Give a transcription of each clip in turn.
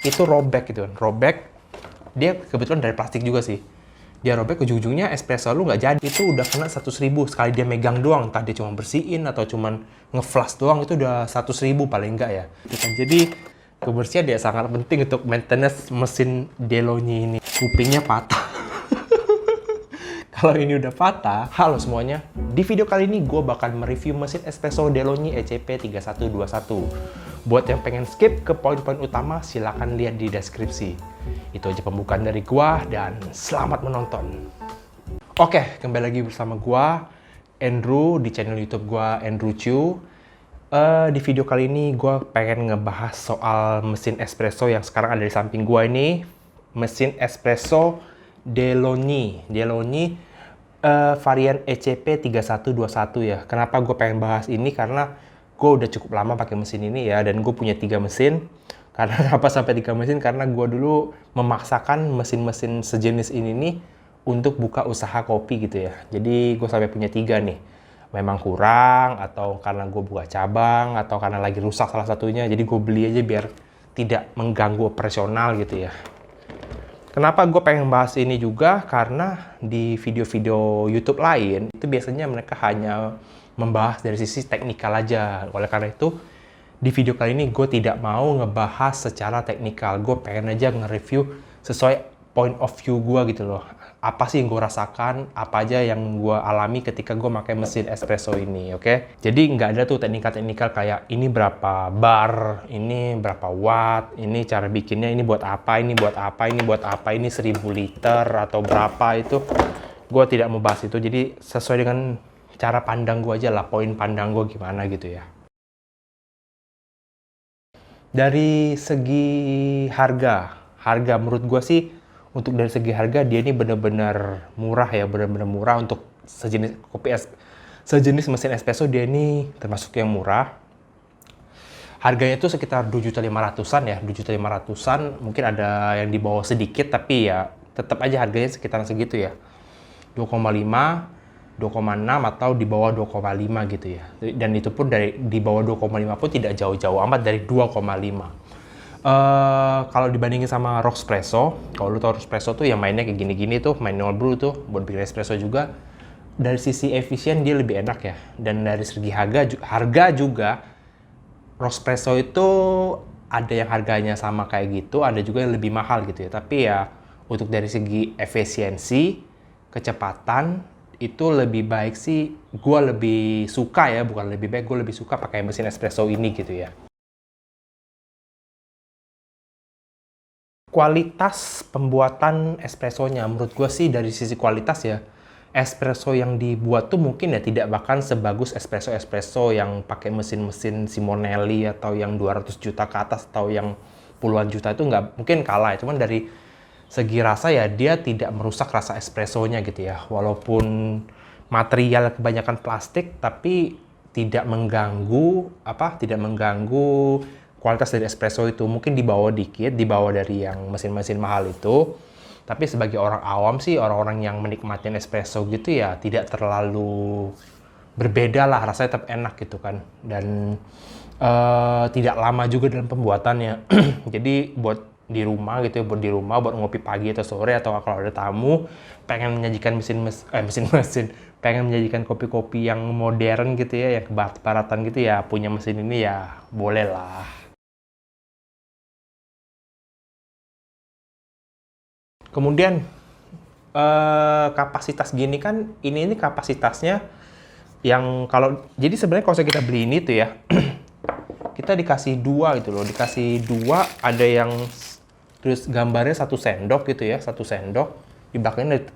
itu robek gitu kan. Robek, dia kebetulan dari plastik juga sih. Dia robek, ujung-ujungnya espresso lu nggak jadi. Itu udah kena 100.000 sekali dia megang doang. Entah dia cuma bersihin atau cuma ngeflash doang, itu udah 100.000 paling nggak ya. Jadi kebersihan dia sangat penting untuk maintenance mesin DeLonghi ini. Kupingnya patah. Kalau ini udah patah, halo semuanya. Di video kali ini gue bakal mereview mesin espresso DeLonghi ECP3121. Buat yang pengen skip ke poin-poin utama, silahkan lihat di deskripsi. Itu aja pembukaan dari gue, dan selamat menonton. Oke, kembali lagi bersama gue, Andrew, di channel YouTube gue, Andrew Chu. Di video kali ini gue pengen ngebahas soal mesin espresso yang sekarang ada di samping gue ini. Mesin espresso DeLonghi varian ECP3121 ya. Kenapa gue pengen bahas ini? Karena gue udah cukup lama pakai mesin ini ya, dan gue punya 3 mesin. Karena kenapa sampai 3 mesin? Karena gue dulu memaksakan mesin-mesin sejenis ini nih untuk buka usaha kopi gitu ya. Jadi gue sampai punya 3 nih. Memang kurang, atau karena gue buka cabang, atau karena lagi rusak salah satunya. Jadi gue beli aja biar tidak mengganggu operasional gitu ya. Kenapa gue pengen bahas ini juga? Karena di video-video YouTube lain, itu biasanya mereka hanya membahas dari sisi teknikal aja. Oleh karena itu, di video kali ini gue tidak mau ngebahas secara teknikal. Gue pengen aja nge-review sesuai point of view gue gitu loh. Apa sih yang gue rasakan, apa aja yang gue alami ketika gue pakai mesin espresso ini, oke? Jadi nggak ada tuh teknikal-teknikal kayak ini berapa bar, ini berapa watt, ini cara bikinnya, ini buat apa, ini buat apa, ini buat apa, ini 1000 liter atau berapa itu. Gue tidak mau bahas itu, jadi sesuai dengan cara pandang gue aja lah, poin pandang gue gimana gitu ya. Dari segi harga menurut gue sih, untuk dari segi harga dia ini benar-benar murah ya, benar-benar murah untuk sejenis mesin espresso. Dia ini termasuk yang murah. Harganya itu sekitar 2.500-an ya, 2.500-an. Mungkin ada yang di bawah sedikit, tapi ya tetap aja harganya sekitaran segitu ya. 2,5, 2,6 atau di bawah 2,5 gitu ya. Dan itu pun di bawah 2,5 pun tidak jauh-jauh amat dari 2,5. Kalau dibandingin sama Rockspresso, kalau lu tau Rockspresso tuh yang mainnya kayak gini-gini tuh, manual brew tuh, buat bikin espresso juga. Dari sisi efisien dia lebih enak ya. Dan dari segi harga juga, Rockspresso itu ada yang harganya sama kayak gitu, ada juga yang lebih mahal gitu ya. Tapi ya, untuk dari segi efisiensi, kecepatan, itu lebih baik sih, gue lebih suka ya, bukan lebih baik, gue lebih suka pakai mesin espresso ini gitu ya. Kualitas pembuatan espressonya, menurut gue sih dari sisi kualitas ya, espresso yang dibuat tuh mungkin ya tidak bahkan sebagus espresso yang pakai mesin-mesin Simonelli atau yang 200 juta ke atas atau yang puluhan juta, itu nggak mungkin kalah ya. Cuman dari segi rasa ya dia tidak merusak rasa espressonya gitu ya. Walaupun material kebanyakan plastik, tapi tidak mengganggu kualitas dari espresso itu. Mungkin dibawa dikit, dibawa dari yang mesin-mesin mahal itu. Tapi sebagai orang awam sih, orang-orang yang menikmati espresso gitu ya, tidak terlalu berbeda lah, rasanya tetap enak gitu kan. Dan tidak lama juga dalam pembuatannya. Jadi buat di rumah gitu ya, buat ngopi pagi atau sore, atau kalau ada tamu, pengen menyajikan pengen menyajikan kopi-kopi yang modern gitu ya, yang kebarat-baratan gitu ya, punya mesin ini ya boleh lah. Kemudian kapasitas gini kan, ini kapasitasnya yang jadi sebenarnya kalau kita beli ini tuh ya, kita dikasih 2 gitu loh, dikasih 2, ada yang terus gambarnya 1 sendok gitu ya, 1 sendok, di belakangnya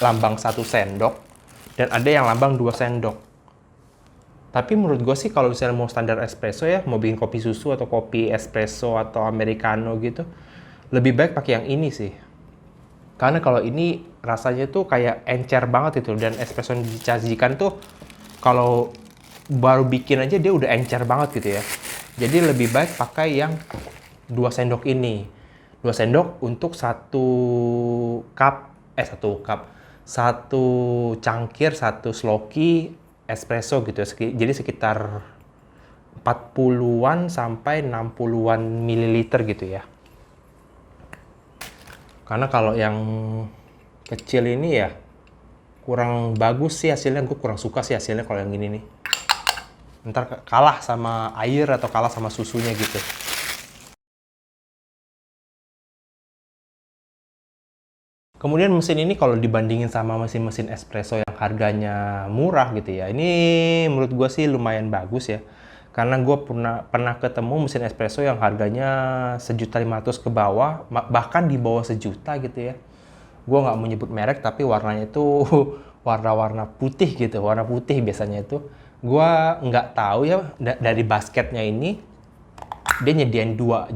lambang 1 sendok, dan ada yang lambang 2 sendok. Tapi menurut gue sih kalau misalnya mau standar espresso ya, mau bikin kopi susu atau kopi espresso atau americano gitu, lebih baik pakai yang ini sih. Karena kalau ini rasanya tuh kayak encer banget itu, dan espresso yang disajikan tuh kalau baru bikin aja dia udah encer banget gitu ya. Jadi lebih baik pakai yang 2 sendok ini. 2 sendok untuk 1 cangkir, 1 sloki espresso gitu ya. Jadi sekitar 40-an sampai 60-an mililiter gitu ya. Karena kalau yang kecil ini ya kurang bagus sih hasilnya, gue kurang suka sih hasilnya kalau yang gini nih. Ntar kalah sama air atau kalah sama susunya gitu. Kemudian mesin ini kalau dibandingin sama mesin-mesin espresso yang harganya murah gitu ya, ini menurut gue sih lumayan bagus ya. Karena gue pernah ketemu mesin espresso yang harganya 1.500.000 ke bawah, bahkan di bawah 1 juta gitu ya. Gue nggak mau nyebut merek, tapi warnanya itu warna-warna putih gitu, warna putih biasanya itu. Gue nggak tahu ya dari basketnya ini dia nyediain dua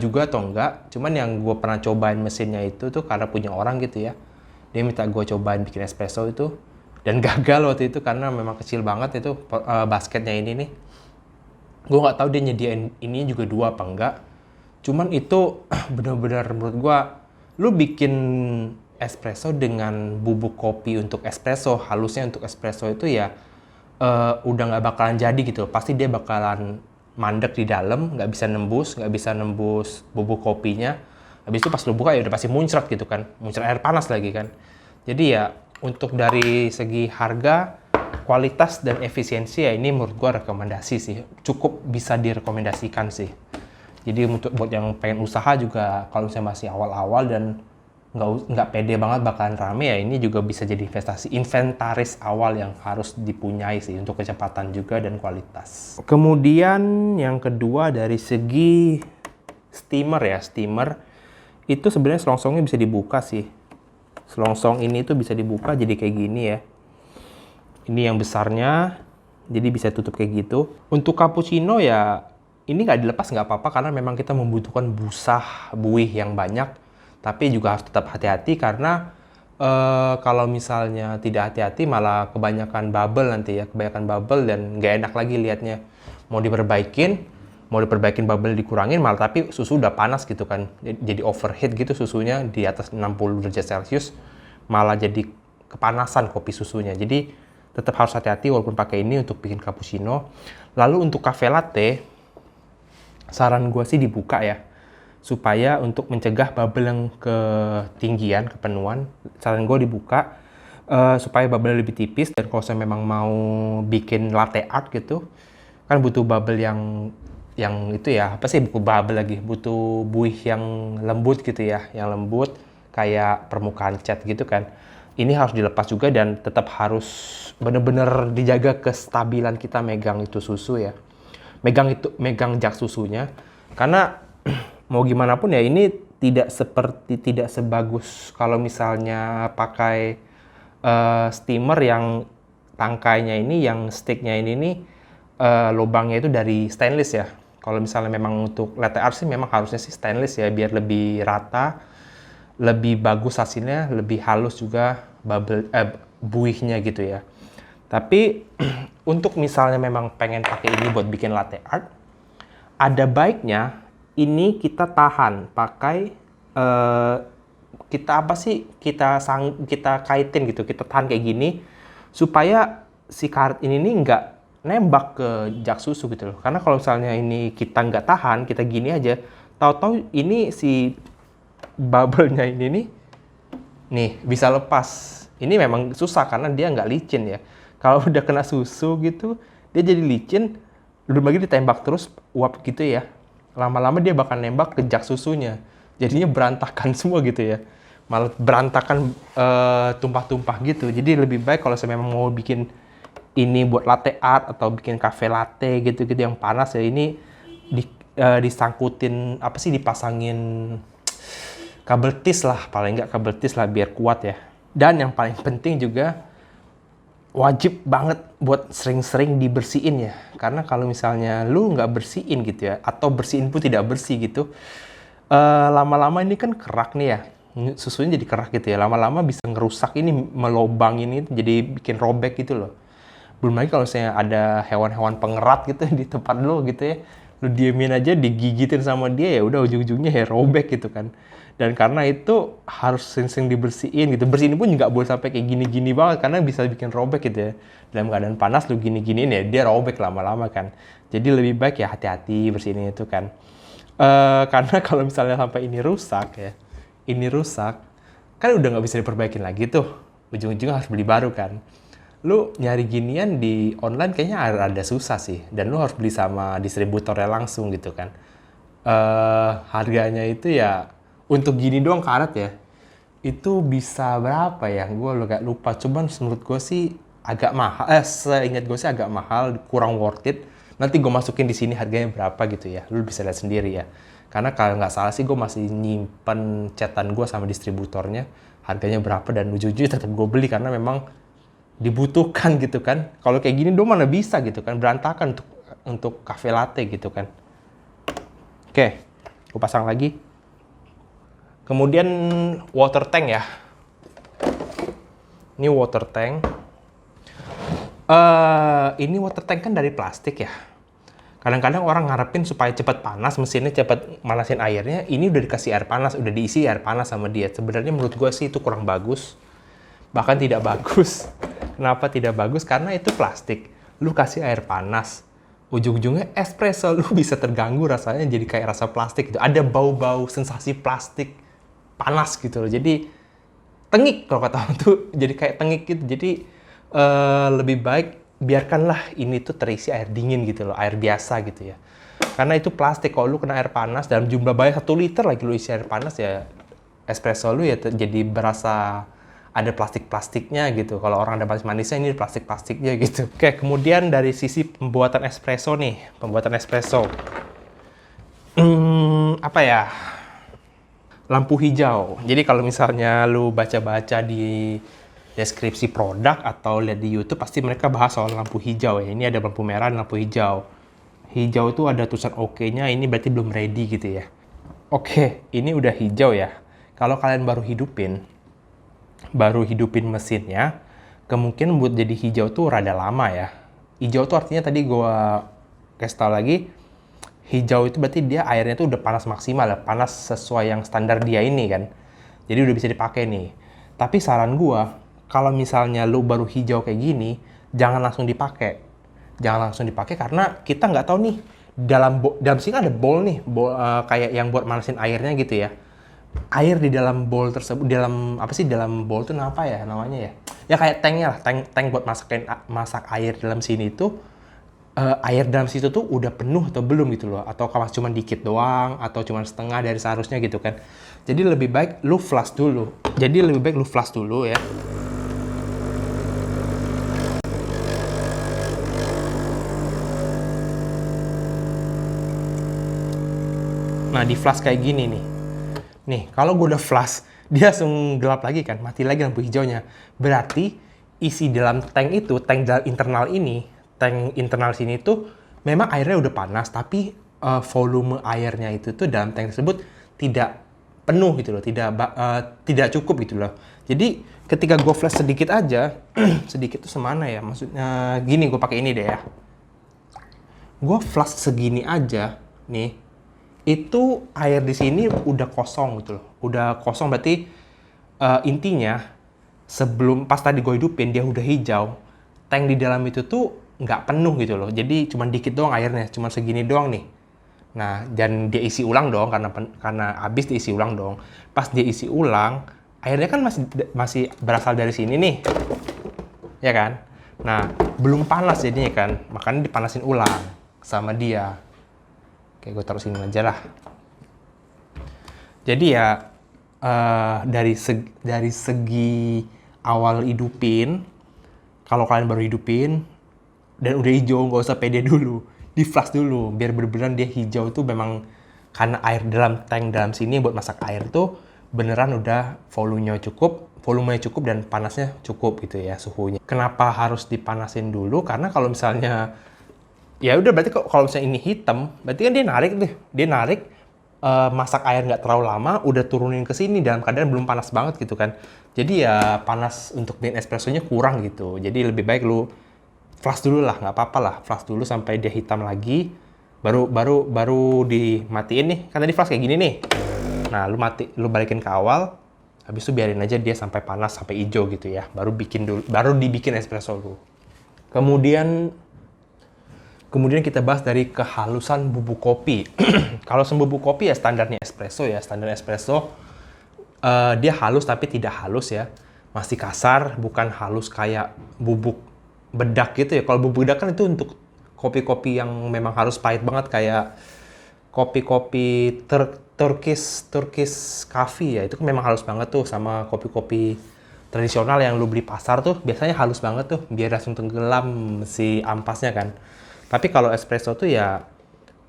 juga atau enggak. Cuman yang gue pernah cobain mesinnya itu tuh karena punya orang gitu ya, dia minta gue cobain bikin espresso itu, dan gagal waktu itu karena memang kecil banget itu basketnya ini nih. Gue nggak tahu dia nyediain ini juga dua apa enggak. Cuman itu benar-benar menurut gue, lu bikin espresso dengan bubuk kopi untuk espresso, halusnya untuk espresso itu ya udah nggak bakalan jadi gitu. Pasti dia bakalan mandek di dalam, nggak bisa nembus bubuk kopinya. Habis itu pas lu buka ya udah pasti muncrat gitu kan, muncrat air panas lagi kan. Jadi ya untuk dari segi harga, kualitas dan efisiensi ya ini menurut gua rekomendasi sih, cukup bisa direkomendasikan sih. Jadi untuk buat yang pengen usaha juga kalau misalnya masih awal-awal dan nggak pede banget bakalan rame ya, ini juga bisa jadi inventaris awal yang harus dipunyai sih untuk kecepatan juga dan kualitas. Kemudian yang kedua dari segi steamer ya, steamer itu sebenarnya selongsongnya bisa dibuka sih. Selongsong ini tuh bisa dibuka jadi kayak gini ya. Ini yang besarnya, jadi bisa tutup kayak gitu. Untuk cappuccino ya ini nggak dilepas nggak apa-apa karena memang kita membutuhkan buih yang banyak. Tapi juga harus tetap hati-hati karena kalau misalnya tidak hati-hati malah kebanyakan bubble nanti ya, kebanyakan bubble dan nggak enak lagi liatnya. Mau diperbaikin bubble dikurangin malah tapi susu udah panas gitu kan. Jadi overheat gitu susunya di atas 60 derajat Celcius, malah jadi kepanasan kopi susunya. Jadi tetap harus hati-hati walaupun pakai ini untuk bikin cappuccino. Lalu untuk cafe latte, saran gue sih dibuka ya, supaya untuk mencegah bubble yang ketinggian, kepenuhan, saran gue dibuka supaya bubble lebih tipis. Dan kalau saya memang mau bikin latte art gitu, kan butuh bubble yang itu ya, apa sih bubble lagi, butuh buih yang lembut gitu ya, yang lembut kayak permukaan cat gitu kan. Ini harus dilepas juga dan tetap harus bener-bener dijaga kestabilan kita megang itu susu ya. Megang jak susunya, karena mau gimana pun ya ini tidak sebagus kalau misalnya pakai steamer yang tangkainya ini, yang sticknya ini nih lubangnya itu dari stainless ya. Kalau misalnya memang untuk latte art sih memang harusnya sih stainless ya, biar lebih rata, lebih bagus hasilnya, lebih halus juga buihnya gitu ya. Tapi untuk misalnya memang pengen pakai ini buat bikin latte art, ada baiknya ini kita tahan pakai kita kaitin gitu, kita tahan kayak gini supaya si karet ini nih nggak nembak ke jak susu gitu loh. Karena kalau misalnya ini kita nggak tahan, kita gini aja, tahu-tahu ini si bubble-nya ini nih bisa lepas. Ini memang susah karena dia nggak licin ya. Kalau udah kena susu gitu, dia jadi licin, belum lagi ditembak terus uap gitu ya. Lama-lama dia bakal nembak ke jak susunya. Jadinya berantakan semua gitu ya. Malah berantakan tumpah-tumpah gitu. Jadi lebih baik kalau saya memang mau bikin ini buat latte art atau bikin cafe latte gitu-gitu yang panas ya, ini disangkutin apa sih, dipasangin kabel tis lah, paling nggak kabel tis lah biar kuat ya. Dan yang paling penting juga wajib banget buat sering-sering dibersihin ya. Karena kalau misalnya lu nggak bersihin gitu ya, atau bersihin pun tidak bersih gitu, lama-lama ini kan kerak nih ya, susunya jadi kerak gitu ya, lama-lama bisa ngerusak ini, melobang ini, jadi bikin robek gitu loh. Belum lagi kalau misalnya ada hewan-hewan pengerat gitu di tempat lu gitu ya, lu diemin aja digigitin sama dia ya udah ujung-ujungnya ya robek gitu kan. Dan karena itu harus sering-sering dibersihin gitu. Bersihin pun nggak boleh sampai kayak gini-gini banget karena bisa bikin robek gitu ya. Dalam keadaan panas lu gini-giniin ya dia robek lama-lama kan. Jadi lebih baik ya hati-hati bersihin itu kan. Karena kalau misalnya sampai ini rusak ya, ini rusak, kan udah nggak bisa diperbaikin lagi tuh. Ujung-ujungnya harus beli baru kan. Lu nyari ginian di online kayaknya ada susah sih. Dan lu harus beli sama distributornya langsung gitu kan. Harganya itu ya, untuk gini doang karet ya, itu bisa berapa ya? Gue agak lupa. Cuman menurut gue sih agak mahal. Seingat gue sih agak mahal, kurang worth it. Nanti gue masukin di sini harganya berapa gitu ya. Lu bisa lihat sendiri ya. Karena kalau nggak salah sih gue masih nyimpen chatan gue sama distributornya. Harganya berapa dan ujung-ujungnya tetap gue beli karena memang dibutuhkan gitu kan. Kalau kayak gini dong mana bisa gitu kan. Berantakan untuk cafe latte gitu kan. Oke, gue pasang lagi. Kemudian water tank ya. Ini water tank. Ini water tank kan dari plastik ya. Kadang-kadang orang ngarepin supaya cepat panas, mesinnya cepat manasin airnya. Ini udah dikasih air panas, udah diisi air panas sama dia. Sebenarnya menurut gue sih itu kurang bagus. Bahkan tidak bagus. Kenapa tidak bagus? Karena itu plastik. Lu kasih air panas. Ujung-ujungnya espresso lu bisa terganggu rasanya jadi kayak rasa plastik gitu. Ada bau-bau sensasi plastik panas gitu loh. Jadi tengik kalau kata orang tuh jadi kayak tengik gitu. Jadi lebih baik biarkanlah ini tuh terisi air dingin gitu loh, air biasa gitu ya. Karena itu plastik, kalau lu kena air panas dalam jumlah banyak 1 liter lagi lu isi air panas ya, espresso lu ya jadi berasa ada plastik-plastiknya gitu. Kalau orang ada manis-manisnya, ini plastik-plastiknya gitu. Oke, kemudian dari sisi pembuatan espresso nih, pembuatan espresso. Apa ya? Lampu hijau. Jadi kalau misalnya lu baca-baca di deskripsi produk atau lihat di YouTube, pasti mereka bahas soal lampu hijau ya. Ini ada lampu merah dan lampu hijau. Hijau itu ada tulisan OK-nya, ini berarti belum ready gitu ya. Oke, ini udah hijau ya. Kalau kalian baru hidupin mesinnya, kemungkinan buat jadi hijau tuh rada lama ya. Hijau tuh artinya tadi gua kasih tau lagi, hijau itu berarti dia airnya tuh udah panas maksimal ya, panas sesuai yang standar dia ini kan. Jadi udah bisa dipakai nih. Tapi saran gua, kalau misalnya lu baru hijau kayak gini, jangan langsung dipakai. Jangan langsung dipakai karena kita nggak tahu nih, dalam sini ada bowl nih, kayak yang buat manasin airnya gitu ya. Air di dalam bowl tersebut, dalam bowl itu apa ya namanya ya? Ya kayak tanknya lah, tank buat masak air dalam sini itu, air dalam situ tuh udah penuh atau belum gitu loh, atau kalau cuma dikit doang, atau cuma setengah dari seharusnya gitu kan. Jadi lebih baik lu flush dulu. Ya. Nah, di flash kayak gini nih. Nih, kalau gue udah flash, dia langsung gelap lagi kan, mati lagi lampu hijaunya. Berarti isi dalam tank itu, tank internal sini tuh memang airnya udah panas, tapi volume airnya itu tuh dalam tank tersebut tidak penuh gitu loh, tidak cukup gitu loh. Jadi ketika gue flash sedikit aja, sedikit tuh semana ya, maksudnya gini, gue pakai ini deh ya. Gue flash segini aja, nih, itu air di sini udah kosong gitu loh. Udah kosong berarti intinya sebelum pas tadi gue hidupin dia udah hijau, tank di dalam itu tuh nggak penuh gitu loh. Jadi cuma dikit doang airnya, cuma segini doang nih. Nah, dan dia isi ulang dong karena habis diisi ulang dong. Pas dia isi ulang, airnya kan masih berasal dari sini nih. Ya kan? Nah, belum panas jadinya kan. Makanya dipanasin ulang sama dia. Oke, gue taruh sini aja lah. Jadi ya dari segi awal hidupin, kalau kalian baru hidupin dan udah hijau, nggak usah pede dulu, di flash dulu biar bener-bener dia hijau tuh memang karena air dalam tank dalam sini buat masak air tuh beneran udah volumenya cukup dan panasnya cukup gitu ya suhunya. Kenapa harus dipanasin dulu? Karena kalau misalnya ya udah berarti kalau misalnya ini hitam, berarti kan dia narik masak air nggak terlalu lama, udah turunin ke sini dalam keadaan belum panas banget gitu kan. Jadi ya panas untuk bikin espressonya kurang gitu. Jadi lebih baik lu flash dulu lah, nggak apa-apa lah, flash dulu sampai dia hitam lagi, baru dimatiin nih. Kan tadi flash kayak gini nih. Nah, lu balikin ke awal, habis itu biarin aja dia sampai panas, sampai hijau gitu ya. Baru dibikin espresso lu. Kemudian kita bahas dari kehalusan bubuk kopi. Kalau bubuk kopi ya standarnya espresso ya, standar espresso. Dia halus tapi tidak halus ya. Masih kasar, bukan halus kayak bubuk bedak gitu ya. Kalau bubuk bedak kan itu untuk kopi-kopi yang memang harus pahit banget, kayak kopi-kopi Turkish coffee ya. Itu kan memang halus banget tuh, sama kopi-kopi tradisional yang lu beli pasar tuh biasanya halus banget tuh biar langsung tenggelam si ampasnya kan. Tapi kalau espresso tuh ya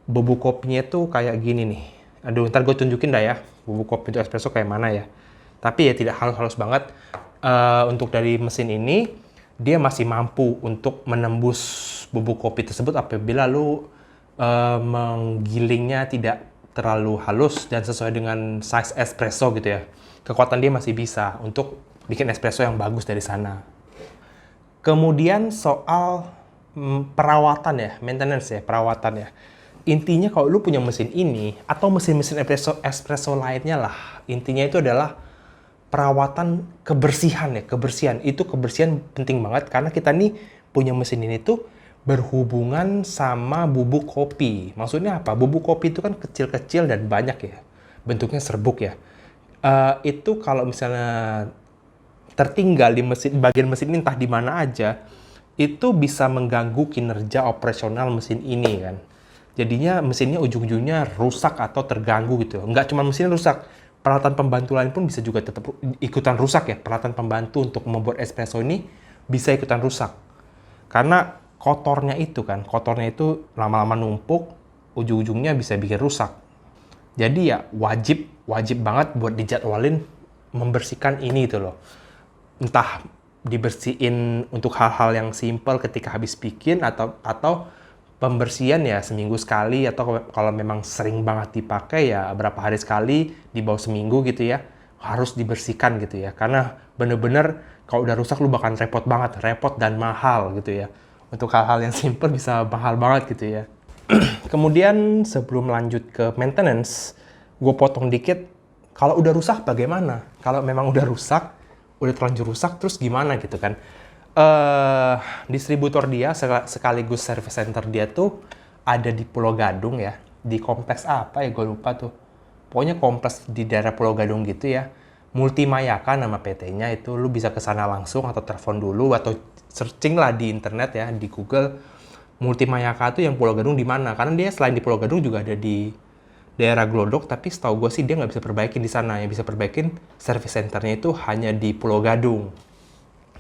bubuk kopinya tuh kayak gini nih. Aduh, ntar gue tunjukin dah ya bubuk kopi untuk espresso kayak mana ya. Tapi ya tidak halus-halus banget. Untuk dari mesin ini, dia masih mampu untuk menembus bubuk kopi tersebut apabila lu menggilingnya tidak terlalu halus dan sesuai dengan size espresso gitu ya. Kekuatan dia masih bisa untuk bikin espresso yang bagus dari sana. Kemudian soal perawatan ya, maintenance ya, perawatan ya. Intinya kalau lu punya mesin ini atau mesin-mesin espresso lainnya lah, intinya itu adalah perawatan kebersihan ya, kebersihan. Itu kebersihan penting banget karena kita nih punya mesin ini tuh berhubungan sama bubuk kopi. Maksudnya apa? Bubuk kopi itu kan kecil-kecil dan banyak ya. Bentuknya serbuk ya. Itu kalau misalnya tertinggal di mesin, bagian mesin ini entah di mana aja, itu bisa mengganggu kinerja operasional mesin ini kan. Jadinya mesinnya ujung-ujungnya rusak atau terganggu gitu. Nggak cuma mesinnya rusak, peralatan pembantu lain pun bisa juga tetap ikutan rusak ya. Peralatan pembantu untuk membuat espresso ini bisa ikutan rusak. Karena kotornya itu lama-lama numpuk, ujung-ujungnya bisa bikin rusak. Jadi ya wajib banget buat dijadwalin membersihkan ini gitu loh. Entah dibersihin untuk hal-hal yang simple ketika habis bikin atau pembersihan ya seminggu sekali, atau kalau memang sering banget dipakai ya berapa hari sekali, di bawah seminggu gitu ya, harus dibersihkan gitu ya. Karena bener-bener kalau udah rusak lu bakal repot banget, repot dan mahal gitu ya. Untuk hal-hal yang simple bisa mahal banget gitu ya. Kemudian sebelum lanjut ke maintenance, gue potong dikit, kalau udah rusak bagaimana? Kalau memang udah rusak, udah terlanjur rusak, terus gimana gitu kan? Distributor dia sekaligus service center dia tuh ada di Pulau Gadung ya, di kompleks apa ya gue lupa tuh, pokoknya kompleks di daerah Pulau Gadung gitu ya. Multimayaka nama PT-nya itu, lu bisa ke sana langsung atau telepon dulu atau searching lah di internet ya, di Google Multimayaka tuh yang Pulau Gadung di mana, karena dia selain di Pulau Gadung juga ada di daerah Glodok, tapi setahu gue sih dia nggak bisa perbaikin di sana, yang bisa perbaikin service centernya itu hanya di Pulau Gadung.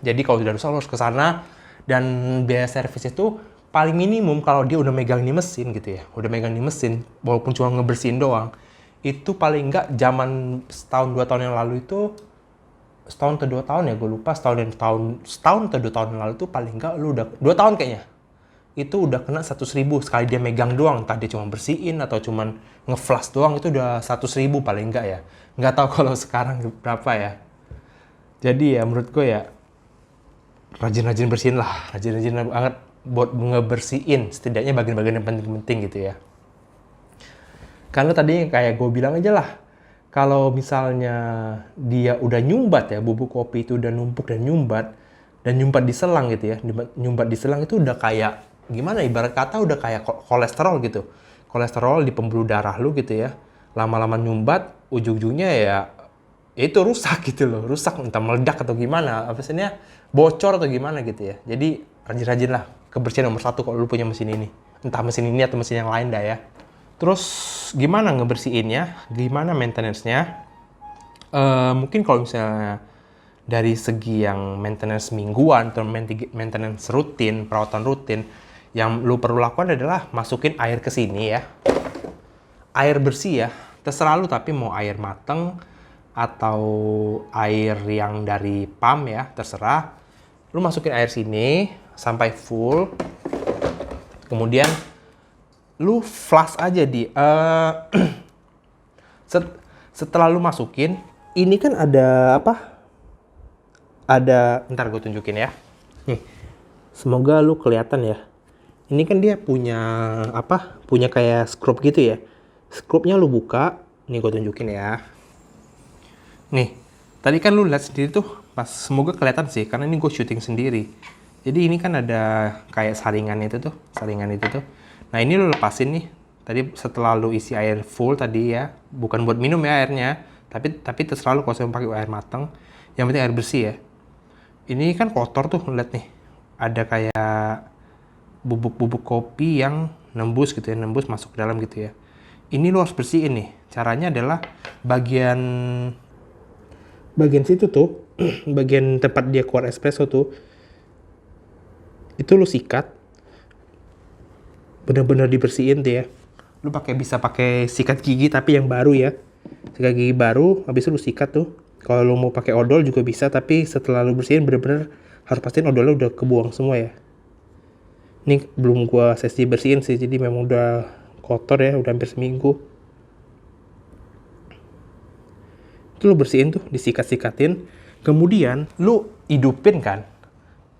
Jadi kalau sudah rusak lo harus ke sana, dan biaya servis itu paling minimum kalau dia udah megang di mesin gitu ya. Udah megang di mesin, walaupun cuma ngebersihin doang, itu paling nggak zaman setahun 2 tahun yang lalu itu, setahun atau 2 tahun ya gue lupa, setahun atau 2 tahun yang lalu itu paling nggak lu udah 2 tahun kayaknya. Itu udah kena 100.000 sekali dia megang doang, entah dia cuma bersihin atau cuma ngeflash doang, itu udah 100.000 paling nggak ya. Nggak tahu kalau sekarang berapa ya. Jadi ya menurut gue ya, rajin-rajin bersihin lah, rajin-rajin banget buat ngebersihin setidaknya bagian-bagian yang penting-penting gitu ya. Karena tadi kayak gue bilang aja lah, kalau misalnya dia udah nyumbat ya, bubuk kopi itu udah numpuk dan nyumbat di selang gitu ya, nyumbat di selang itu udah kayak gimana, ibarat kata udah kayak kolesterol gitu, kolesterol di pembuluh darah lu gitu ya, lama-lama nyumbat, ujung-ujungnya ya itu rusak gitu loh, rusak entah meledak atau gimana, maksudnya bocor atau gimana gitu ya. Jadi rajin-rajin lah, kebersihan nomor 1 kalau lu punya mesin ini, entah mesin ini atau mesin yang lain dah ya. Terus gimana ngebersihinnya, gimana maintenance-nya? Mungkin kalau misalnya dari segi yang maintenance mingguan atau maintenance rutin, perawatan rutin, yang lu perlu lakukan adalah masukin air ke sini ya. Air bersih ya, terserah lu, tapi mau air mateng atau air yang dari pump ya, terserah. Lu masukin air sini sampai full. Kemudian lu flush aja di setelah lu masukin, ini kan ada apa? Ntar gue tunjukin ya. Nih, semoga lu kelihatan ya. Ini kan dia punya apa? Punya kayak skrup gitu ya. Skrupnya lu buka. Nih gue tunjukin ya. Nih, tadi kan lu lihat sendiri tuh, semoga kelihatan sih, karena ini gue syuting sendiri. Jadi ini kan ada kayak saringan itu tuh. Nah ini lu lepasin nih. Tadi setelah lu isi air full tadi ya, bukan buat minum ya airnya. Tapi terserah lu kalau saya pakai air matang. Yang penting air bersih ya. Ini kan kotor tuh, lihat nih. Ada kayak bubuk-bubuk kopi yang nembus gitu ya, nembus masuk ke dalam gitu ya. Ini lu harus bersihin nih. Caranya adalah bagian situ tuh, bagian tempat dia keluar espresso tuh, itu lu sikat, bener-bener dibersihin tuh ya. Lu bisa pakai sikat gigi tapi yang baru ya. Sikat gigi baru, habis itu lu sikat tuh. Kalau lu mau pakai odol juga bisa, tapi setelah lu bersihin bener-bener harus pastiin odolnya udah kebuang semua ya. Ini belum gua sesi bersihin sih, jadi memang udah kotor ya, udah hampir seminggu. Itu lu bersihin tuh, disikat-sikatin. Kemudian lu hidupin kan.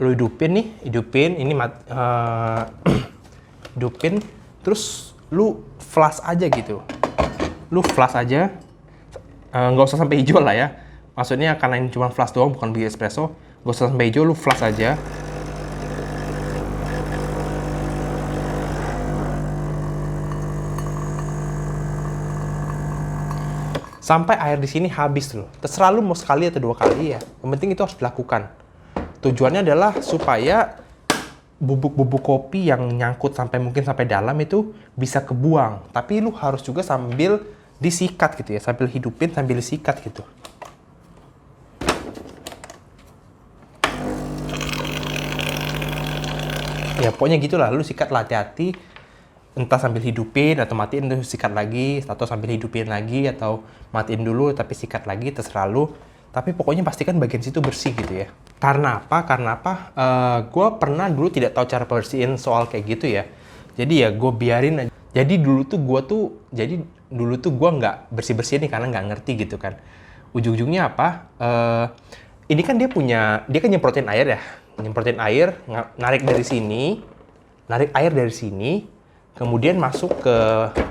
Lu hidupin nih, ini hidupin, terus lu flash aja gitu. Lu flash aja, nggak usah sampai hijau lah ya. Maksudnya karena ini cuma flash doang, bukan beli espresso, nggak usah sampai hijau, lu flash aja. Sampai air di sini habis loh. Terserah lu mau sekali atau 2 kali ya. Yang penting itu harus dilakukan. Tujuannya adalah supaya bubuk-bubuk kopi yang nyangkut mungkin sampai dalam itu bisa kebuang. Tapi lu harus juga sambil disikat gitu ya, sambil hidupin sambil disikat gitu. Ya pokoknya gitulah, lu sikat hati-hati. Entah sambil hidupin atau matiin terus sikat lagi, atau sambil hidupin lagi atau matiin dulu tapi sikat lagi, terserah lu. Tapi pokoknya pastikan bagian situ bersih gitu ya. Karena apa? Gue pernah dulu tidak tahu cara bersihin soal kayak gitu ya. Jadi ya gue biarin aja. Jadi dulu tuh gue nggak bersih-bersih nih karena nggak ngerti gitu kan. Ujung-ujungnya apa? Ini kan dia kan nyemprotin air ya. Nyemprotin air, narik air dari sini, kemudian masuk ke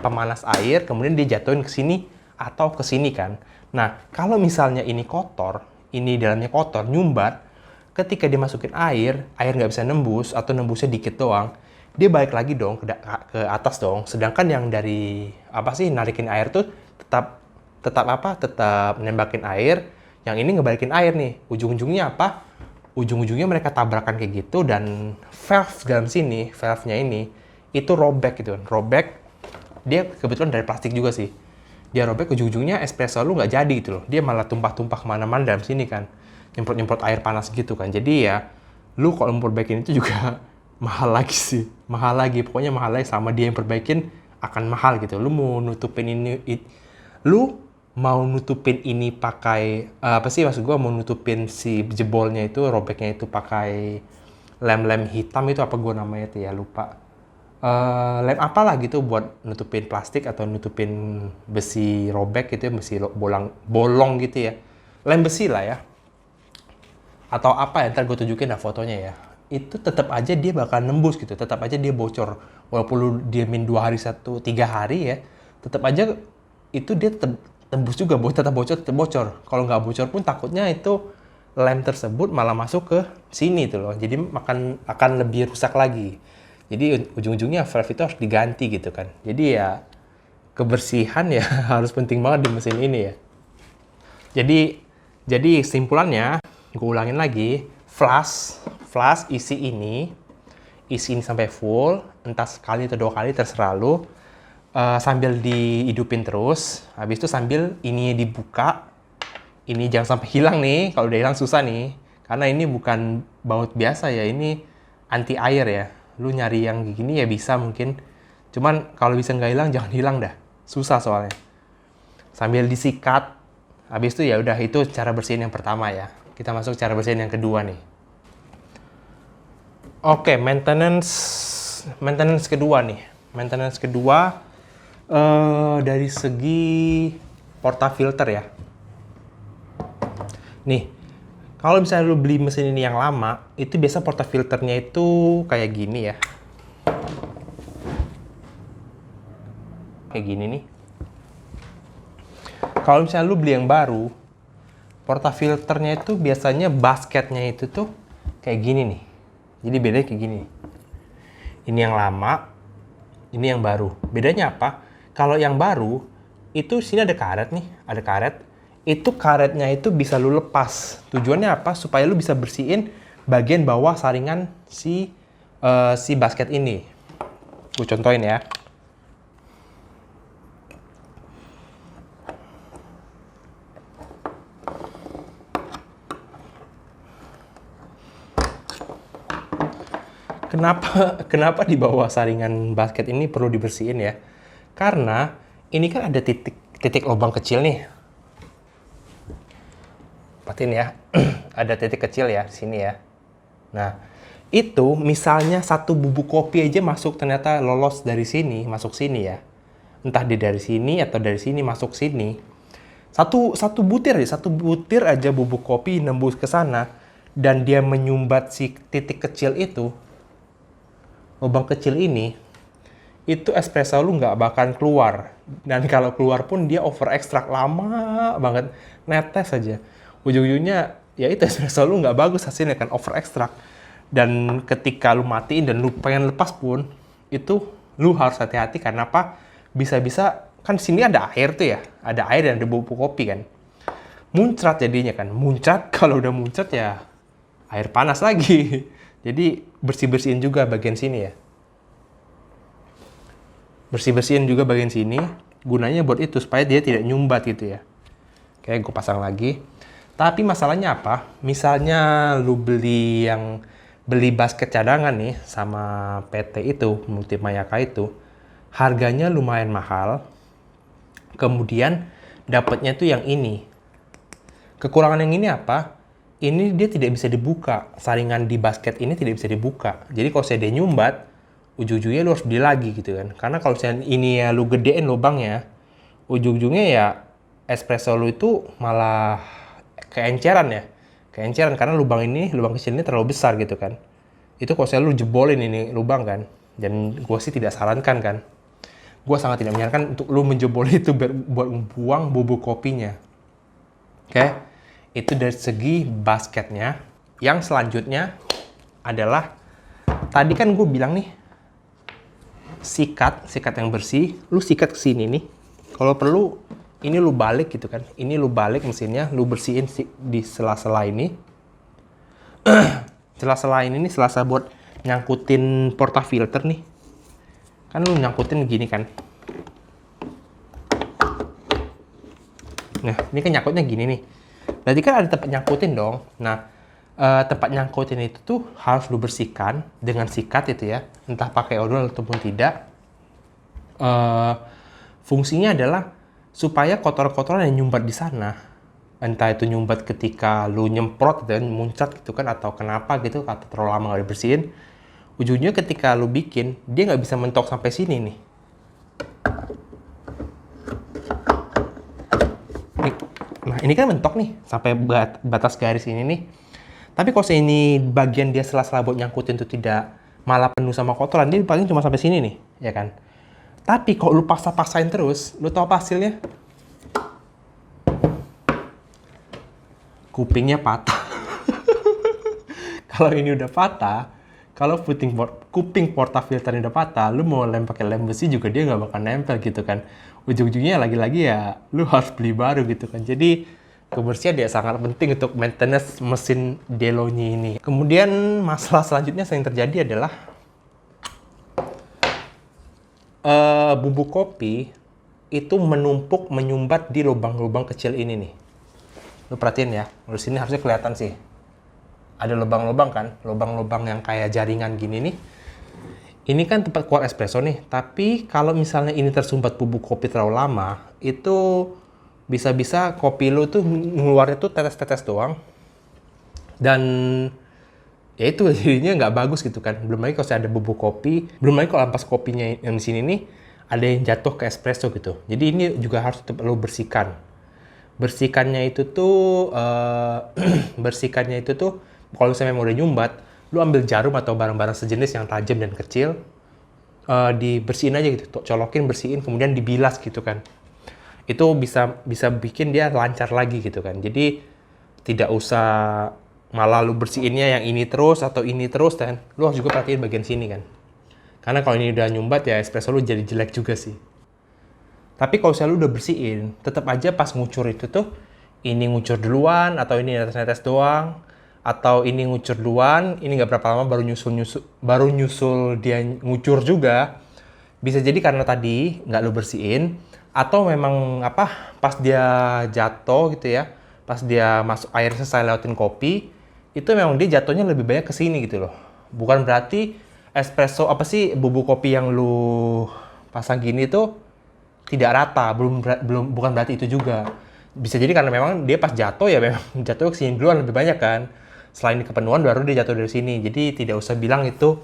pemanas air, kemudian dia jatuhin ke sini atau ke sini kan. Nah, kalau misalnya ini kotor, ini dalamnya kotor, nyumbat, ketika dimasukin air nggak bisa nembus atau nembusnya dikit doang, dia balik lagi dong ke atas dong. Sedangkan yang dari narikin air tuh tetap nembakin air, yang ini ngebalikin air nih. Ujung-ujungnya apa? Ujung-ujungnya mereka tabrakan kayak gitu dan valve dalam sini, valve-nya ini itu robek gitu kan. Robek, dia kebetulan dari plastik juga sih. Dia robek, ujung-ujungnya espresso lu nggak jadi gitu loh. Dia malah tumpah-tumpah kemana-mana dalam sini kan. Nyemprot-nyemprot air panas gitu kan. Jadi ya, lu kalau mau perbaikin itu juga mahal lagi sih. Mahal lagi, pokoknya mahal lagi sama dia yang perbaikin akan mahal gitu. Lu mau nutupin ini pakai, maksud gua mau nutupin si jebolnya itu, robeknya itu pakai lem-lem hitam itu apa gua namanya tuh ya, lupa. Lem apalah gitu buat nutupin plastik atau nutupin besi robek gitu ya, besi bolong gitu ya. Lem besi lah ya. Atau apa ya, ntar gue tunjukin dah fotonya ya. Itu tetap aja dia bakal nembus gitu, tetap aja dia bocor. Walaupun lu diamin 2 hari, 3 hari ya, tetap aja itu dia tembus juga, tetap bocor. Kalau nggak bocor pun takutnya itu lem tersebut malah masuk ke sini tuh loh. Jadi akan lebih rusak lagi. Jadi ujung-ujungnya valve itu harus diganti gitu kan. Jadi ya kebersihan ya harus penting banget di mesin ini ya. Jadi kesimpulannya, gue ulangin lagi, flash isi ini sampai full, entah sekali atau 2 kali terserah lu. Sambil dihidupin terus, habis itu sambil ini dibuka, ini jangan sampai hilang nih. Kalau udah hilang susah nih, karena ini bukan baut biasa ya, ini anti air ya. Lu nyari yang gini ya bisa mungkin, cuman kalau bisa nggak hilang jangan hilang dah, susah soalnya. Sambil disikat, habis itu ya udah, itu cara bersihin yang pertama ya. Kita masuk cara bersihin yang kedua nih. Oke, maintenance kedua nih. Maintenance kedua dari segi portafilter ya. Nih, kalau misalnya lu beli mesin ini yang lama, itu biasa portafilternya itu kayak gini ya. Kayak gini nih. Kalau misalnya lu beli yang baru, portafilternya itu biasanya basketnya itu tuh kayak gini nih. Jadi bedanya kayak gini. Ini yang lama, ini yang baru. Bedanya apa? Kalau yang baru, itu sini ada karet nih, ada karet. itu karetnya itu bisa lu lepas. Tujuannya apa? Supaya lu bisa bersihin bagian bawah saringan si basket ini. Gue contohin ya. Kenapa di bawah saringan basket ini perlu dibersihin ya? Karena ini kan ada titik lubang kecil nih. Perhatiin ya, ada titik kecil ya di sini ya. Nah, itu misalnya satu bubuk kopi aja masuk, ternyata lolos dari sini, masuk sini ya. Entah dia dari sini atau dari sini masuk sini. Satu butir aja bubuk kopi nembus ke sana dan dia menyumbat si titik kecil itu, lubang kecil ini, itu espresso lu nggak bakal keluar. Dan kalau keluar pun dia over ekstrak lama banget, netes aja. Ujung-ujungnya ya itu espresso lu nggak bagus hasilnya kan, over ekstrak. Dan ketika lu matiin dan lu pengen lepas pun, itu lu harus hati-hati karena apa? Bisa-bisa kan sini ada air tuh ya, ada air dan ada bubuk kopi kan. Muncrat jadinya kan, muncrat kalau udah muncrat ya air panas lagi. Jadi bersih-bersihin juga bagian sini ya. Bersih-bersihin juga bagian sini, gunanya buat itu, supaya dia tidak nyumbat gitu ya. Oke, gue pasang lagi. Tapi masalahnya apa? Misalnya lu beli basket cadangan nih sama PT itu, Multimayaka itu, harganya lumayan mahal. Kemudian dapatnya tuh yang ini. Kekurangan yang ini apa? Ini dia tidak bisa dibuka. Saringan di basket ini tidak bisa dibuka. Jadi kalau saya dia nyumbat, ujung-ujungnya lu harus beli lagi gitu kan. Karena kalau misalnya ini ya lu gedein lubangnya, ujung-ujungnya ya espresso lu itu malah keenceran ya. Keenceran karena lubang kecil ini terlalu besar gitu kan. Itu kalau saya lu jebolin ini lubang kan. Dan gue sih tidak sarankan kan. Gue sangat tidak menyarankan untuk lu menjebol itu buat buang bubuk kopinya. Oke. Itu dari segi basketnya. Yang selanjutnya adalah, tadi kan gue bilang nih, sikat yang bersih, lu sikat ke sini nih. Kalau perlu, ini lu balik gitu kan. Ini lu balik mesinnya, lu bersihin di sela-sela ini. Sela-sela ini sela-sela buat nyangkutin portafilter nih. Kan lu nyangkutin gini kan. Nah, ini kan nyangkutnya gini nih. Berarti kan ada tempat nyangkutin dong. Nah, tempat nyangkutin itu tuh harus lu bersihkan dengan sikat itu ya. Entah pakai odol ataupun tidak. Fungsinya adalah supaya kotoran-kotoran yang nyumbat di sana, entah itu nyumbat ketika lu nyemprot dan muncrat gitu kan, atau kenapa gitu, atau terlalu lama nggak dibersihin, ujungnya ketika lu bikin, dia nggak bisa mentok sampai sini nih. Nah, ini kan mentok nih, sampai batas garis ini nih. Tapi kalau ini bagian dia sela-sela buat nyangkutin itu tidak malah penuh sama kotoran, dia paling cuma sampai sini nih, ya kan? Tapi kalau lu paksa-paksain terus, lu tahu apa hasilnya? Kupingnya patah. Kalau ini udah patah, kalau kuping portafilternya udah patah, lu mau lem pakai lem besi juga dia nggak bakal nempel gitu kan. Ujung-ujungnya lagi-lagi ya lu harus beli baru gitu kan. Jadi kebersihan dia sangat penting untuk maintenance mesin Delonghi ini. Kemudian masalah selanjutnya yang terjadi adalah bubuk kopi itu menyumbat di lubang-lubang kecil ini nih. Lu perhatiin ya, di sini harusnya kelihatan sih. Ada lubang-lubang kan, lubang-lubang yang kayak jaringan gini nih. Ini kan tempat keluar espresso nih, tapi kalau misalnya ini tersumbat bubuk kopi terlalu lama, itu bisa-bisa kopi lu tuh ngeluarnya tuh tetes-tetes doang. Dan ya itu jadinya nggak bagus gitu kan. Belum lagi kalau ada bubuk kopi, belum lagi kalau ampas kopinya yang di sini nih, ada yang jatuh ke espresso gitu. Jadi ini juga harus tetap lu bersihkan. Bersihkannya itu tuh, kalau misalnya mau udah nyumbat, lu ambil jarum atau barang-barang sejenis yang tajam dan kecil, dibersihin aja gitu, colokin, bersihin, kemudian dibilas gitu kan. Itu bisa bikin dia lancar lagi gitu kan. Jadi tidak usah malah lu bersihinnya yang ini terus atau ini terus, dan lu harus juga perhatiin bagian sini kan. Karena kalau ini udah nyumbat ya espresso lu jadi jelek juga sih. Tapi kalau misalnya lu udah bersihin, tetap aja pas ngucur itu tuh, ini ngucur duluan, atau ini netes-netes doang, atau ini ngucur duluan, ini nggak berapa lama baru nyusul dia ngucur juga. Bisa jadi karena tadi nggak lu bersihin, atau memang pas dia jatuh gitu ya, pas dia masuk air selesai lewatin kopi, itu memang dia jatuhnya lebih banyak ke sini gitu loh. Bukan berarti espresso bubuk kopi yang lu pasang gini tuh tidak rata, bukan berarti itu juga. Bisa jadi karena memang dia pas jatuh ya memang jatuh ke sini duluan lebih banyak kan. Selain kepenuhan baru dia jatuh dari sini. Jadi tidak usah bilang itu,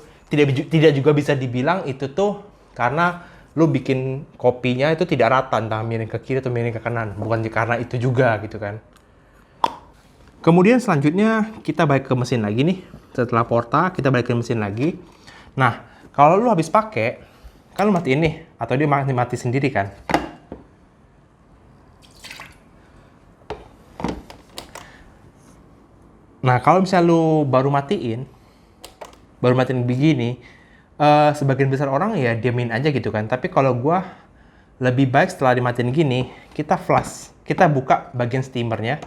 tidak juga bisa dibilang itu tuh karena lu bikin kopinya itu tidak rata, entah miring ke kiri atau miring ke kanan. Bukan karena itu juga gitu kan. Kemudian selanjutnya kita balik ke mesin lagi nih. Setelah Porta kita balik ke mesin lagi. Nah, kalau lu habis pakai, kan lu matiin nih, atau dia mati sendiri kan. Nah, kalau misalnya lu baru matiin begini, sebagian besar orang ya diamin aja gitu kan. Tapi kalau gua lebih baik setelah dimatiin gini, kita flush. Kita buka bagian steamernya.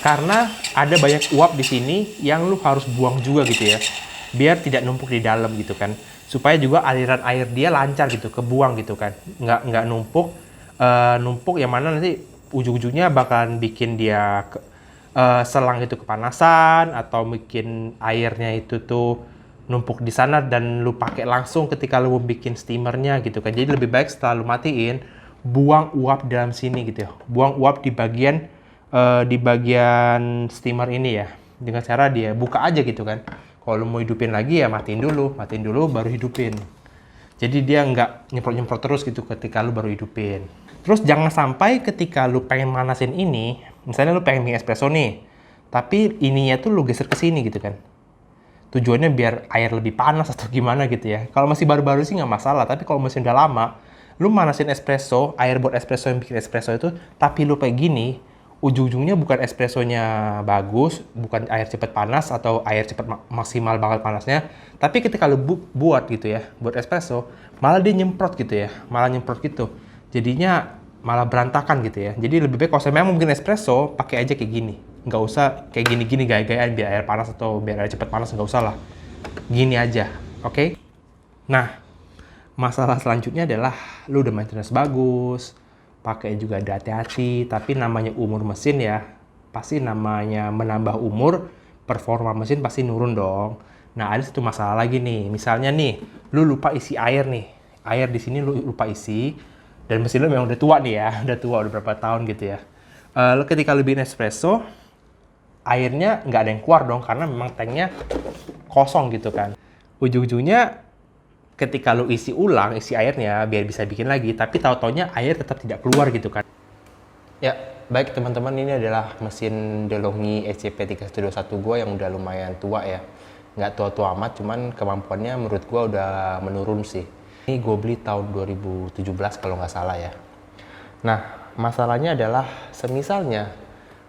Karena ada banyak uap di sini yang lu harus buang juga gitu ya. Biar tidak numpuk di dalam gitu kan. Supaya juga aliran air dia lancar gitu, kebuang gitu kan. Nggak numpuk, numpuk yang mana nanti ujung-ujungnya bakalan bikin dia selang itu kepanasan, atau bikin airnya itu tuh numpuk di sana dan lu pakai langsung ketika lu bikin steamernya gitu kan. Jadi lebih baik setelah lu matiin, buang uap dalam sini gitu ya. Buang uap di bagian steamer ini ya, dengan cara dia buka aja gitu kan. Kalau lu mau hidupin lagi ya matiin dulu baru hidupin. Jadi dia nggak nyemprot terus gitu ketika lu baru hidupin. Terus jangan sampai ketika lu pengen manasin ini, misalnya lu pengen bikin espresso nih, tapi ininya tuh lu geser ke sini gitu kan. Tujuannya biar air lebih panas atau gimana gitu ya. Kalau masih baru-baru sih nggak masalah, tapi kalau mesin udah lama, lu manasin espresso, air buat espresso yang bikin espresso itu, tapi lu kayak gini, ujung-ujungnya bukan espressonya bagus, bukan air cepat panas atau air cepat maksimal banget panasnya, tapi ketika lu buat gitu ya, buat espresso, malah dia nyemprot gitu ya, jadinya malah berantakan gitu ya. Jadi lebih baik kalau saya memang mungkin espresso, pakai aja kayak gini, nggak usah kayak gini-gini gaya-gayaan biar air panas atau biar air cepat panas, nggak usah lah, gini aja, oke? Nah, masalah selanjutnya adalah lu udah maintenance bagus, pakai juga ada hati-hati, tapi namanya umur mesin ya, pasti namanya menambah umur, performa mesin pasti nurun dong. Nah, ada satu masalah lagi nih, misalnya nih, lu lupa isi air nih, air di sini lu lupa isi, dan mesin lu memang udah tua nih ya, udah berapa tahun gitu ya. Ketika lu bikin espresso, airnya nggak ada yang keluar dong, karena memang tanknya kosong gitu kan. Ujung-ujungnya ketika lu isi ulang, isi airnya biar bisa bikin lagi, tapi tahu-taunya air tetap tidak keluar gitu kan. Ya, baik teman-teman, ini adalah mesin DeLonghi ECP3121 gue yang udah lumayan tua ya. Nggak tua-tua amat, cuman kemampuannya menurut gue udah menurun sih. Ini gue beli tahun 2017 kalau nggak salah ya. Nah, masalahnya adalah semisalnya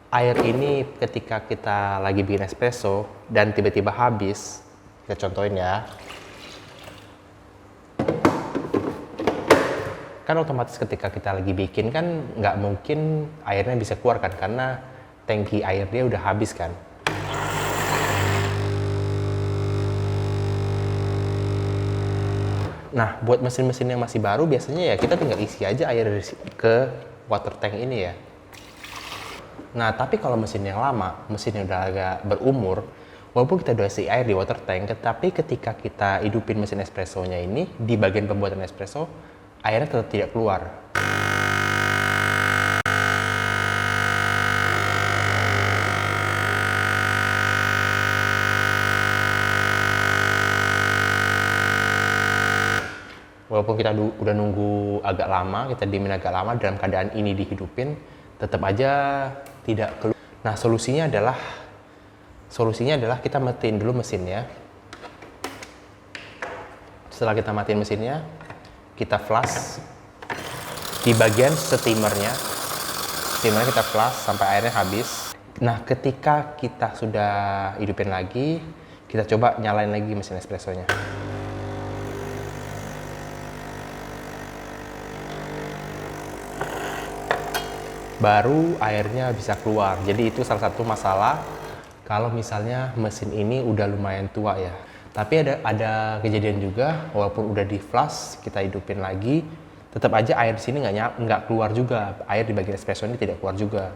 air ini ketika kita lagi bikin espresso dan tiba-tiba habis, kita contohin ya. Kan otomatis ketika kita lagi bikin kan nggak mungkin airnya bisa keluar kan, karena tangki air dia udah habis kan. Nah, buat mesin-mesin yang masih baru biasanya ya kita tinggal isi aja air ke water tank ini ya. Nah, tapi kalau mesin yang lama, mesin yang udah agak berumur, walaupun kita udah isi air di water tank, tetapi ketika kita hidupin mesin espressonya ini, di bagian pembuatan espresso, airnya tetap tidak keluar. Walaupun kita udah nunggu agak lama, kita diemin agak lama dalam keadaan ini dihidupin, tetap aja tidak keluar. Nah, solusinya adalah kita matiin dulu mesinnya. Setelah kita matiin mesinnya, kita flush di bagian steamernya kita flush sampai airnya habis. Nah, ketika kita sudah hidupin lagi, kita coba nyalain lagi mesin espressonya. baru airnya bisa keluar. Jadi itu salah satu masalah kalau misalnya mesin ini udah lumayan tua ya. Tapi ada kejadian juga, walaupun udah di flush, kita hidupin lagi, tetap aja air di sini nggak keluar juga. Air di bagian espresso ini tidak keluar juga.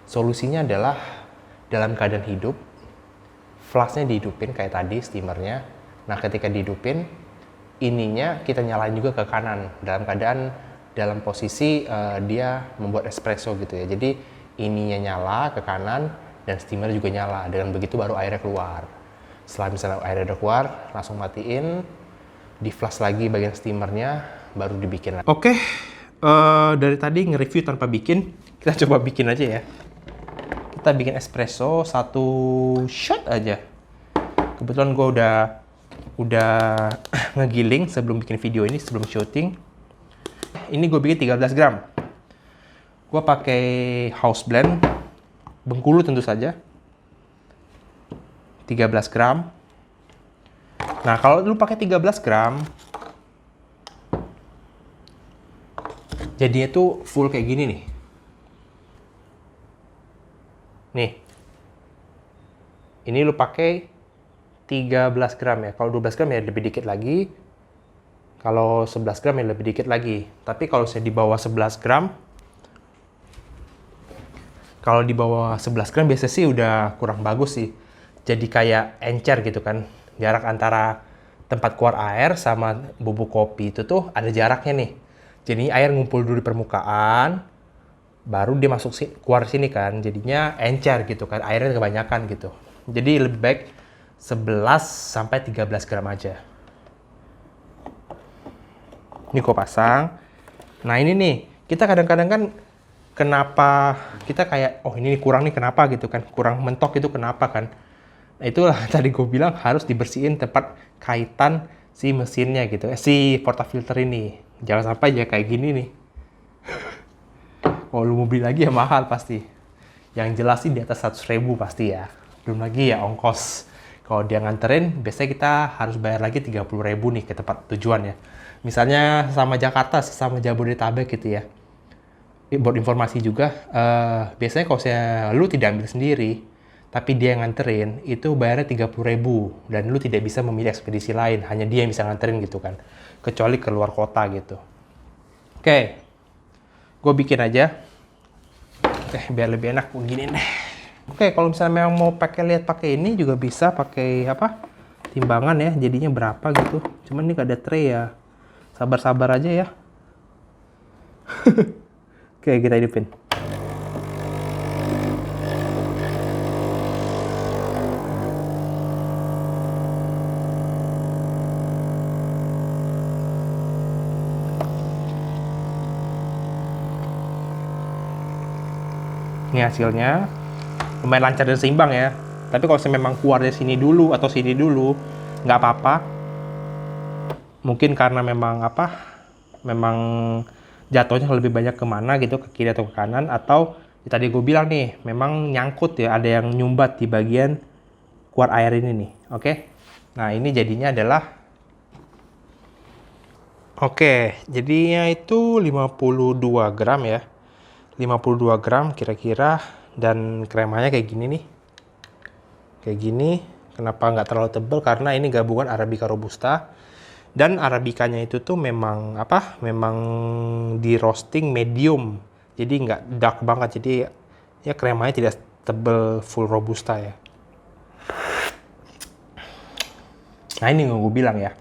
Solusinya adalah dalam keadaan hidup, flushnya dihidupin kayak tadi steamernya. Nah ketika dihidupin, ininya kita nyalain juga ke kanan dalam posisi dia membuat espresso gitu ya. Jadi ininya nyala ke kanan dan steamer juga nyala. Dengan begitu baru airnya keluar. Setelah misalnya airnya udah keluar, langsung matiin, di flush lagi bagian steamernya, baru dibikin lagi. Oke, dari tadi nge-review tanpa bikin, kita coba bikin aja ya. Kita bikin espresso 1 shot aja. Kebetulan gue udah ngegiling sebelum bikin video ini, sebelum syuting. Ini gue bikin 13 gram. Gue pakai house blend, Bengkulu tentu saja. 13 gram. Nah, kalau lu pakai 13 gram, jadinya tuh full kayak gini nih. Nih. Ini lu pakai 13 gram ya. Kalau 12 gram ya lebih dikit lagi. Kalau 11 gram ya lebih dikit lagi. Tapi kalau saya di bawah 11 gram, kalau di bawah 11 gram biasanya sih udah kurang bagus sih. Jadi kayak encer gitu kan. Jarak antara tempat keluar air sama bubuk kopi itu tuh ada jaraknya nih. Jadi air ngumpul dulu di permukaan, baru dia masuk keluar sini kan. Jadinya encer gitu kan. Airnya kebanyakan gitu. Jadi lebih baik 11 sampai 13 gram aja. Ini gue pasang. Nah ini nih, kita kadang-kadang kan kenapa kita kayak, oh ini kurang nih kenapa gitu kan. Kurang mentok itu kenapa kan. Nah itulah tadi gue bilang harus dibersihin tempat kaitan si mesinnya gitu. Si portafilter ini. Jangan sampai ya kayak gini nih. Kalau lu mau beli lagi ya mahal pasti. Yang jelas sih di atas 100.000 pasti ya. Belum lagi ya ongkos. Kalau dia nganterin, biasanya kita harus bayar lagi 30.000 nih ke tempat tujuan ya. Misalnya sama Jakarta, sama Jabodetabek gitu ya. Buat informasi juga, biasanya kalau lu tidak ambil sendiri, tapi dia yang nganterin, itu bayarnya 30.000. Dan lu tidak bisa memilih ekspedisi lain, hanya dia yang bisa nganterin gitu kan. Kecuali keluar kota gitu. Oke, gue bikin aja. Oke, biar lebih enak begini deh. Oke, kalau misalnya memang mau lihat pakai ini juga bisa pakai apa? Timbangan ya, jadinya berapa gitu. Cuman ini gak ada tray ya. Sabar-sabar aja ya. Oke, kita hidupin. Ini hasilnya. Lumayan lancar dan seimbang ya. Tapi kalau saya memang keluar dari sini dulu atau sini dulu, nggak apa-apa. Mungkin karena memang memang jatuhnya lebih banyak kemana gitu, ke kiri atau ke kanan, atau tadi gue bilang nih, memang nyangkut ya, ada yang nyumbat di bagian keluar air ini nih, oke? Nah ini jadinya adalah, oke, jadinya itu 52 gram ya, 52 gram kira-kira, dan kremanya kayak gini nih, kayak gini. Kenapa nggak terlalu tebal? Karena ini gabungan Arabica Robusta. Dan Arabicanya itu tuh memang memang di roasting medium, jadi nggak dark banget, jadi ya kremanya tidak tebel full Robusta ya. Nah ini gue bilang ya,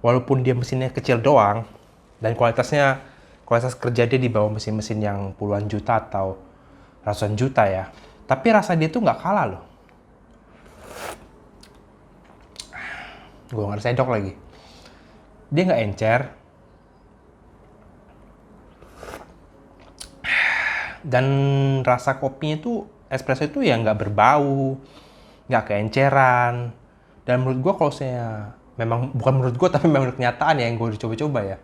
walaupun dia mesinnya kecil doang dan kualitas kerja dia di bawah mesin-mesin yang puluhan juta atau ratusan juta ya, tapi rasa dia tuh nggak kalah loh. Gue nggak sedok lagi. Dia nggak encer. Dan rasa kopinya tuh, espresso itu ya nggak berbau, nggak keenceran. Dan menurut gue kalau saya, memang bukan menurut gue tapi memang kenyataan ya yang gue coba-coba ya.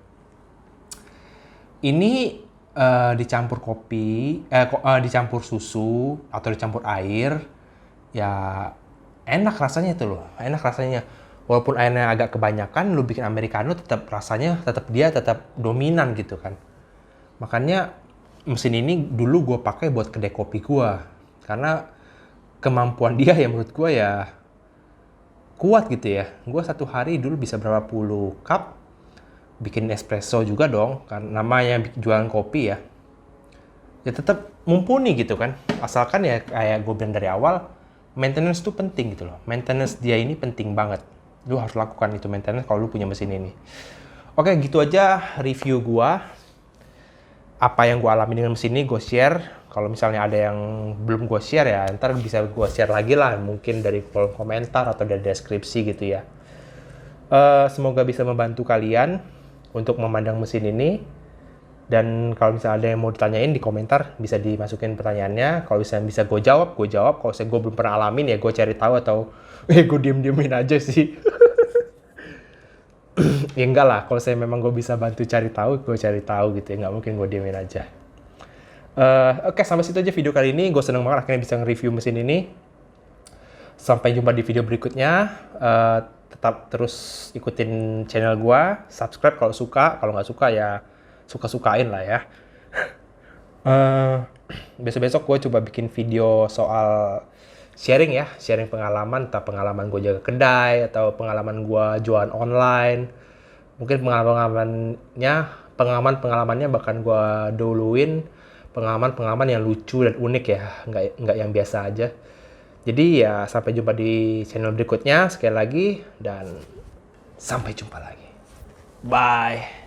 Ini dicampur kopi, dicampur susu atau dicampur air, ya enak rasanya itu loh, enak rasanya. Walaupun airnya agak kebanyakan, lu bikin americano tetap rasanya tetap dominan gitu kan. Makanya mesin ini dulu gue pakai buat kedai kopi gue. Karena kemampuan dia ya menurut gue ya kuat gitu ya. Gue satu hari dulu bisa berapa puluh cup, bikin espresso juga dong, kan namanya jualan kopi ya. Ya tetap mumpuni gitu kan. Asalkan ya kayak gue bilang dari awal, maintenance tuh penting gitu loh. Maintenance dia ini penting banget. Lu harus lakukan itu maintenance kalau lu punya mesin ini. Oke, gitu aja review gue. Apa yang gue alami dengan mesin ini gue share. Kalau misalnya ada yang belum gue share ya, ntar bisa gue share lagi lah. Mungkin dari kolom komentar atau dari deskripsi gitu ya. Semoga bisa membantu kalian untuk memandang mesin ini. Dan kalau misalnya ada yang mau ditanyain di komentar, bisa dimasukin pertanyaannya. Kalau misalnya bisa gue jawab, gue jawab. Kalau saya gue belum pernah alamin ya gue cari tahu atau gue diem-diemin aja sih. Ya enggak lah, kalau saya memang gue bisa bantu cari tahu, gue cari tahu gitu ya. Nggak mungkin gue diemin aja. Oke, sampai situ aja video kali ini. Gue seneng banget akhirnya bisa nge-review mesin ini. Sampai jumpa di video berikutnya. Tetap terus ikutin channel gue. Subscribe kalau suka. Kalau nggak suka ya suka-sukain lah ya. Besok-besok gue coba bikin video soal sharing ya. Sharing pengalaman. Entah pengalaman gue jaga kedai. Atau pengalaman gue jualan online. Mungkin pengalamannya bahkan gue duluin pengalaman yang lucu dan unik ya, nggak yang biasa aja. Jadi ya sampai jumpa di channel berikutnya sekali lagi dan sampai jumpa lagi. Bye.